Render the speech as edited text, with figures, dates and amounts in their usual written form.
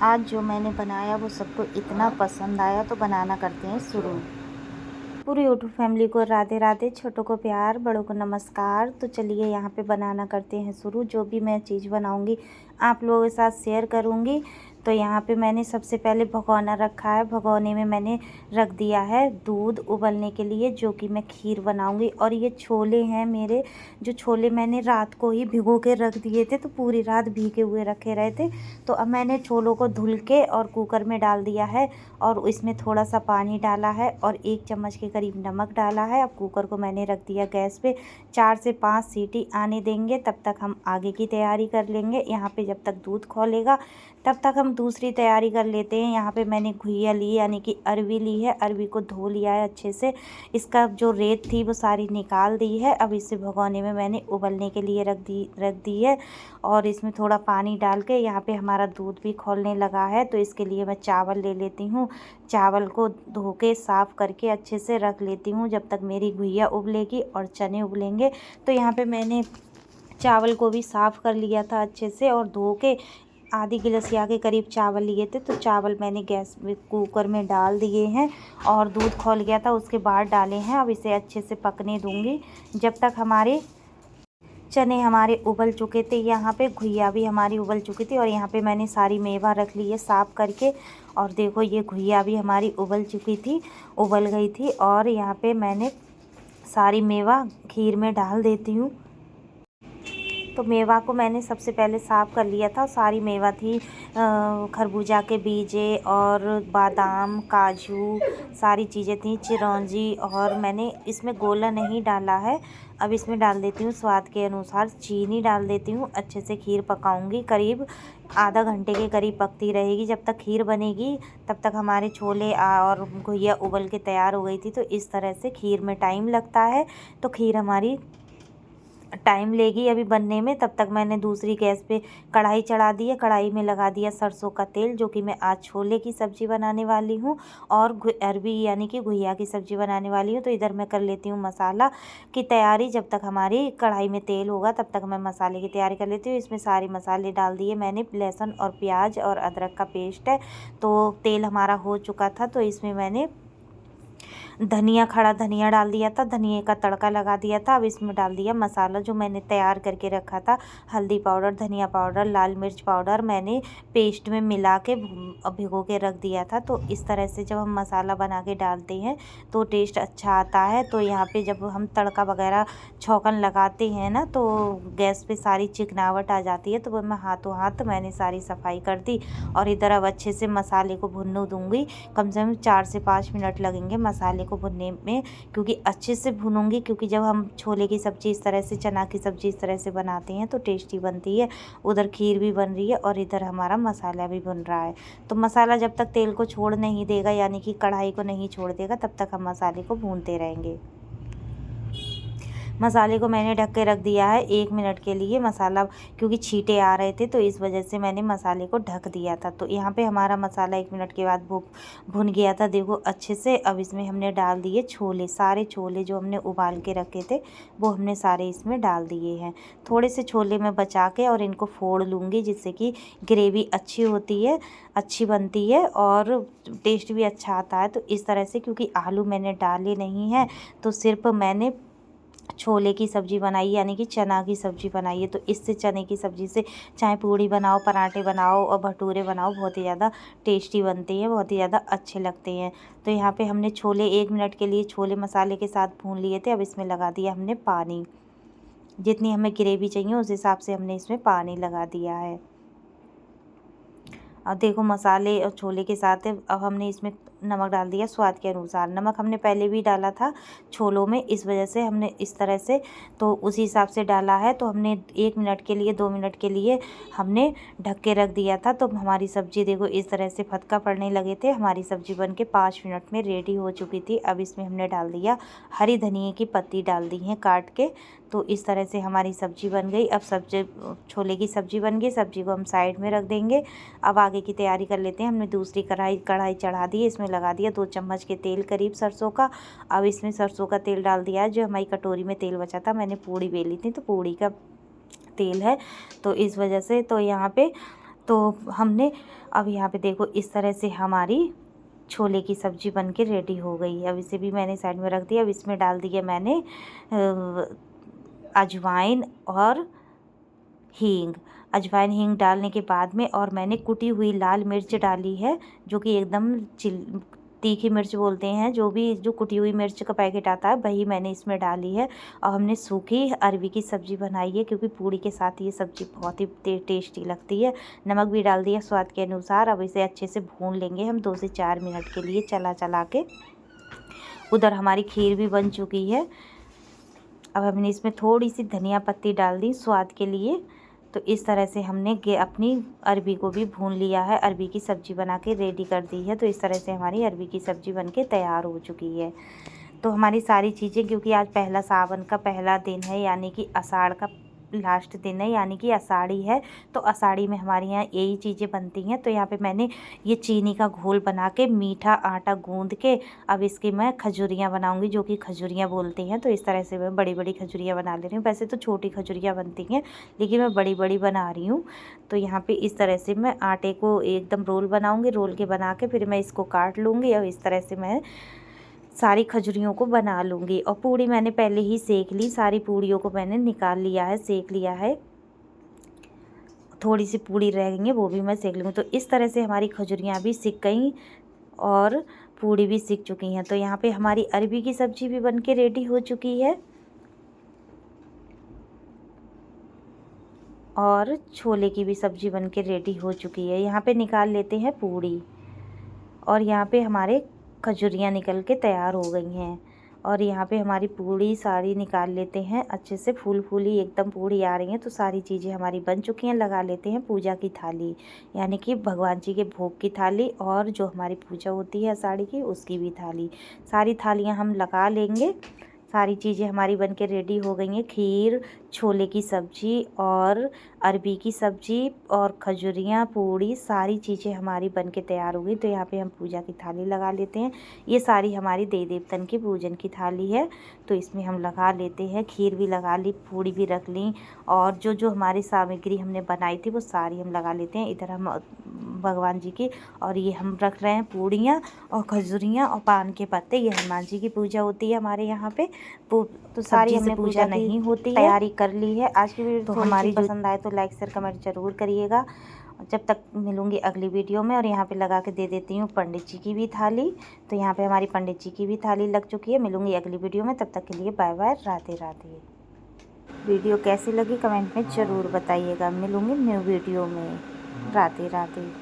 आज जो मैंने बनाया वो सबको इतना पसंद आया, तो बनाना करते हैं शुरू। पूरी यूट्यूब फैमिली को राधे राधे, छोटों को प्यार, बड़ों को नमस्कार। तो चलिए यहाँ पे बनाना करते हैं शुरू। जो भी मैं चीज़ बनाऊँगी आप लोगों के साथ शेयर करूँगी। तो यहाँ पे मैंने सबसे पहले भगोना रखा है। भगोने में मैंने रख दिया है दूध उबलने के लिए, जो कि मैं खीर बनाऊँगी। और ये छोले हैं मेरे, जो छोले मैंने रात को ही भिगो के रख दिए थे, तो पूरी रात भीगे हुए रखे रहे थे। तो अब मैंने छोलों को धुल के और कुकर में डाल दिया है, और इसमें थोड़ा सा पानी डाला है और 1 चम्मच के करीब नमक डाला है। अब कुकर को मैंने रख दिया गैस पे, 4 से 5 सीटी आने देंगे। तब तक हम आगे की तैयारी कर लेंगे। यहाँ पे जब तक दूध खौलेगा तब तक हम दूसरी तैयारी कर लेते हैं। यहाँ पे मैंने घुइया ली, यानी कि अरवी ली है। अरवी को धो लिया है अच्छे से, इसका जो रेत थी वो सारी निकाल दी है। अब इसे भगोने में मैंने उबलने के लिए रख दी है, और इसमें थोड़ा पानी डाल के यहाँ पे हमारा दूध भी खौलने लगा है। तो इसके लिए मैं चावल ले लेती हूँ। चावल को धो के साफ़ करके अच्छे से रख लेती हूँ, जब तक मेरी घुइया उबलेगी और चने उबलेंगे। तो यहाँ पे मैंने चावल को भी साफ़ कर लिया था अच्छे से, और धो के आधी गिलसिया के करीब चावल लिए थे। तो चावल मैंने गैस में कुकर में डाल दिए हैं, और दूध खौल गया था उसके बाद डाले हैं। अब इसे अच्छे से पकने दूँगी जब तक हमारे चने हमारे उबल चुके थे। यहाँ पे घुइया भी हमारी उबल चुकी थी, और यहाँ पे मैंने सारी मेवा रख ली है साफ़ करके। और देखो ये घुइया भी हमारी उबल चुकी थी, उबल गई थी। और यहाँ पे मैंने सारी मेवा खीर में डाल देती हूँ। तो मेवा को मैंने सबसे पहले साफ़ कर लिया था। सारी मेवा थी खरबूजा के बीजे और बादाम, काजू, सारी चीज़ें थी, चिरौंजी। और मैंने इसमें गोला नहीं डाला है। अब इसमें डाल देती हूँ स्वाद के अनुसार चीनी डाल देती हूँ। अच्छे से खीर पकाऊंगी, करीब आधा घंटे के करीब पकती रहेगी। जब तक खीर बनेगी तब तक हमारे छोले और घुइया उबल के तैयार हो गई थी। तो इस तरह से खीर में टाइम लगता है, तो खीर हमारी टाइम लेगी अभी बनने में। तब तक मैंने दूसरी गैस पे कढ़ाई चढ़ा दी है। कढ़ाई में लगा दिया सरसों का तेल, जो कि मैं आज छोले की सब्ज़ी बनाने वाली हूँ और अरबी यानी कि घुइया की सब्ज़ी बनाने वाली हूँ। तो इधर मैं कर लेती हूँ मसाला की तैयारी। जब तक हमारी कढ़ाई में तेल होगा तब तक मैं मसाले की तैयारी कर लेती हूँ। इसमें सारे मसाले डाल दिए मैंने, लहसुन और प्याज और अदरक का पेस्ट है। तो तेल हमारा हो चुका था, तो इसमें मैंने धनिया, खड़ा धनिया डाल दिया था, धनिया का तड़का लगा दिया था। अब इसमें डाल दिया मसाला जो मैंने तैयार करके रखा था। हल्दी पाउडर, धनिया पाउडर, लाल मिर्च पाउडर मैंने पेस्ट में मिला के भिगो के रख दिया था। तो इस तरह से जब हम मसाला बना के डालते हैं तो टेस्ट अच्छा आता है। तो यहाँ पे जब हम तड़का वगैरह छौंकन लगाते हैं ना, तो गैस पे सारी चिकनावट आ जाती है। तो वो मैं हाथों हाथ मैंने सारी सफाई कर दी, और इधर अब अच्छे से मसाले को भुनने दूँगी। कम से कम 4 से 5 मिनट लगेंगे मसाले को भुनने में, क्योंकि अच्छे से भूनूंगी। क्योंकि जब हम छोले की सब्ज़ी इस तरह से, चना की सब्ज़ी इस तरह से बनाते हैं तो टेस्टी बनती है। उधर खीर भी बन रही है और इधर हमारा मसाला भी बन रहा है। तो मसाला जब तक तेल को छोड़ नहीं देगा, यानी कि कढ़ाई को नहीं छोड़ देगा, तब तक हम मसाले को भूनते रहेंगे। मसाले को मैंने ढक के रख दिया है 1 मिनट के लिए। मसाला क्योंकि छींटे आ रहे थे, तो इस वजह से मैंने मसाले को ढक दिया था। तो यहाँ पे हमारा मसाला 1 मिनट के बाद भुन गया था, देखो अच्छे से। अब इसमें हमने डाल दिए छोले, सारे छोले जो हमने उबाल के रखे थे वो हमने सारे इसमें डाल दिए हैं। थोड़े से छोले मैं बचा के और इनको फोड़ लूँगी, जिससे कि ग्रेवी अच्छी होती है, अच्छी बनती है और टेस्ट भी अच्छा आता है। तो इस तरह से, क्योंकि आलू मैंने डाले नहीं हैं, तो सिर्फ मैंने छोले की सब्ज़ी बनाई, यानी कि चना की सब्ज़ी बनाई है। तो इससे, चने की सब्ज़ी से चाहे पूड़ी बनाओ, पराठे बनाओ और भटूरे बनाओ, बहुत ही ज़्यादा टेस्टी बनते हैं, बहुत ही ज़्यादा अच्छे लगते हैं। तो यहाँ पे हमने छोले 1 मिनट के लिए छोले मसाले के साथ भून लिए थे। अब इसमें लगा दिया हमने पानी, जितनी हमें ग्रेवी चाहिए उस हिसाब से हमने इसमें पानी लगा दिया है। और देखो मसाले और छोले के साथ अब हमने इसमें नमक डाल दिया स्वाद के अनुसार। नमक हमने पहले भी डाला था छोलों में, इस वजह से हमने इस तरह से तो उसी हिसाब से डाला है। तो हमने 1 मिनट के लिए, 2 मिनट के लिए हमने ढक के रख दिया था। तो हमारी सब्ज़ी देखो इस तरह से फटका पड़ने लगे थे। हमारी सब्ज़ी बन के 5 मिनट में रेडी हो चुकी थी। अब इसमें हमने डाल दिया हरी धनिया की पत्ती, डाल दी हैं काट के। तो इस तरह से हमारी सब्ज़ी बन गई। अब सब्जी, छोले की सब्ज़ी बन गई। सब्ज़ी को हम साइड में रख देंगे। अब आगे की तैयारी कर लेते हैं। हमने दूसरी कढ़ाई चढ़ा दी है, इसमें लगा दिया 2 चम्मच के तेल करीब सरसों का। अब इसमें सरसों का तेल डाल दिया है। जो हमारी कटोरी में तेल बचा था, मैंने पूड़ी बेली थी तो पूड़ी का तेल है, तो इस वजह से। तो यहाँ पे तो हमने अब यहाँ पे देखो इस तरह से हमारी छोले की सब्ज़ी बनके रेडी हो गई है। अब इसे भी मैंने साइड में रख दिया। अब इसमें डाल दिया मैंने अजवाइन और हींग। अजवाइन हींग डालने के बाद में और मैंने कुटी हुई लाल मिर्च डाली है, जो कि एकदम तीखी मिर्च बोलते हैं, जो कुटी हुई मिर्च का पैकेट आता है वही मैंने इसमें डाली है। और हमने सूखी अरबी की सब्ज़ी बनाई है, क्योंकि पूड़ी के साथ ये सब्ज़ी बहुत ही टेस्टी लगती है। नमक भी डाल दिया स्वाद के अनुसार। अब इसे अच्छे से भून लेंगे हम 2 से 4 मिनट के लिए चला के। उधर हमारी खीर भी बन चुकी है। अब हमने इसमें थोड़ी सी धनिया पत्ती डाल दी स्वाद के लिए। तो इस तरह से हमने अपनी अरबी को भी भून लिया है, अरबी की सब्ज़ी बना के रेडी कर दी है। तो इस तरह से हमारी अरबी की सब्ज़ी बन के तैयार हो चुकी है। तो हमारी सारी चीज़ें, क्योंकि आज पहला सावन का पहला दिन है, यानी कि आषाढ़ का लास्ट दिन है, यानी कि आषाढ़ी है, तो आषाढ़ी में हमारे यहाँ यही चीज़ें बनती हैं। तो यहाँ पे मैंने ये चीनी का घोल बना के मीठा आटा गूंद के अब इसकी मैं खजूरियाँ बनाऊंगी, जो कि खजूरियाँ बोलती हैं। तो इस तरह से मैं बड़ी बड़ी खजूरियाँ बना ले रही हूँ। वैसे तो छोटी खजूरियाँ बनती हैं, लेकिन मैं बड़ी बड़ी बना रही हूँ। तो यहाँ पर इस तरह से मैं आटे को एकदम रोल बनाऊँगी। रोल के बना के फिर मैं इसको काट लूँगी और इस तरह से मैं सारी खजूरियों को बना लूँगी। और पूड़ी मैंने पहले ही सेक ली, सारी पूड़ियों को मैंने निकाल लिया है, सेक लिया है। थोड़ी सी पूड़ी रह गई है, वो भी मैं सेक लूँगी। तो इस तरह से हमारी खजूरियाँ भी सिक गई और पूड़ी भी सिक चुकी हैं। तो यहाँ पे हमारी अरबी की सब्ज़ी भी बन के रेडी हो चुकी है और छोले की भी सब्ज़ी बन के रेडी हो चुकी है। यहाँ पे निकाल लेते हैं पूड़ी और यहाँ पे हमारे खजूरियाँ निकल के तैयार हो गई हैं। और यहाँ पे हमारी पूड़ी सारी निकाल लेते हैं, अच्छे से फूली एकदम पूड़ी आ रही हैं। तो सारी चीज़ें हमारी बन चुकी हैं। लगा लेते हैं पूजा की थाली, यानी कि भगवान जी के भोग की थाली और जो हमारी पूजा होती है आषाढ़ी की, उसकी भी थाली। सारी थालियाँ हम लगा लेंगे। सारी चीज़ें हमारी बन के रेडी हो गई हैं। खीर, छोले की सब्ज़ी और अरबी की सब्ज़ी और खजूरियाँ, पूड़ी, सारी चीज़ें हमारी बन के तैयार हो गई। तो यहाँ पे हम पूजा की थाली लगा लेते हैं। ये सारी हमारी देवी देवतन की पूजन की थाली है, तो इसमें हम लगा लेते हैं। खीर भी लगा ली, पूड़ी भी रख ली और जो हमारी सामग्री हमने बनाई थी वो सारी हम लगा लेते हैं। इधर हम भगवान जी की, और ये हम रख रहे हैं पूड़ियाँ और खजूरियाँ और पान के पत्ते। ये हनुमान जी की पूजा होती है हमारे यहाँ पे। तो सारी हमने पूजा नहीं होती है, तैयारी कर ली है। आज की वीडियो तो हमारी पसंद आए तो लाइक शेयर कमेंट ज़रूर करिएगा। जब तक मिलूंगी अगली वीडियो में। और यहाँ पे लगा के दे देती हूँ पंडित जी की भी थाली। तो यहाँ पे हमारी पंडित जी की भी थाली लग चुकी है। मिलूंगी अगली वीडियो में, तब तक के लिए bye bye, Radhe Radhe. Video कैसी लगी कमेंट में ज़रूर बताइएगा। मिलूंगी न्यू वीडियो में। राधे राधे।